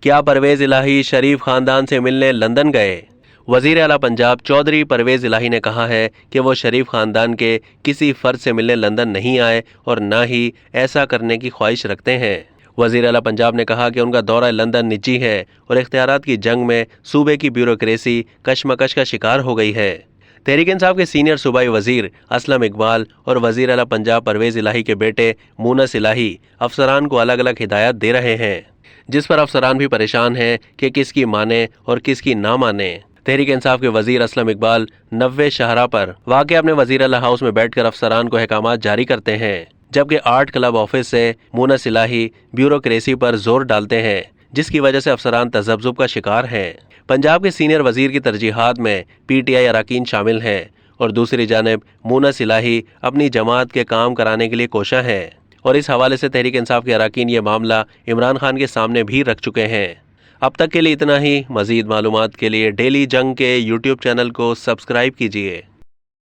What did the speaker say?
क्या परवेज इलाही शरीफ खानदान से मिलने लंदन गए? वजीर आला पंजाब चौधरी परवेज इलाही ने कहा है कि वो शरीफ खानदान के किसी फर्द से मिलने लंदन नहीं आए और न ही ऐसा करने की ख्वाहिश रखते हैं। वजीर आला पंजाब ने कहा कि उनका दौरा लंदन निजी है और इख्तियारात की जंग में सूबे की ब्यूरोक्रेसी कशमकश का शिकार हो गई है। तहरीक इंसाफ के सीनियर सूबाई वजीर असलम इकबाल और वजीर आला पंजाब परवेज इलाही के बेटे मूनस इलाही अफसरान को अलग अलग हिदायत दे रहे हैं, जिस पर अफसरान भी परेशान हैं कि किसकी माने और किसकी ना माने। तहरीक इंसाफ के वजीर असलम इकबाल 90 शाहरा पर वाक़ अपने वजीर आला हाउस में बैठकर अफसरान को अहकामात जारी करते हैं, जबकि आर्ट क्लब ऑफिस से मूनस इलाही ब्यूरोक्रेसी पर जोर डालते हैं, जिसकी वजह से अफसरान तज़ब्ज़ुब का शिकार हैं। पंजाब के सीनियर वजीर की तरजीहात में PTI अरकान शामिल हैं और दूसरी जानिब मूनस इलाही अपनी जमात के काम कराने के लिए कोशा हैं और इस हवाले से तहरीक इंसाफ के अरकान ये मामला इमरान खान के सामने भी रख चुके हैं। अब तक के लिए इतना ही। मज़ीद मालूमात के लिए डेली जंग के YouTube चैनल को सब्सक्राइब कीजिए।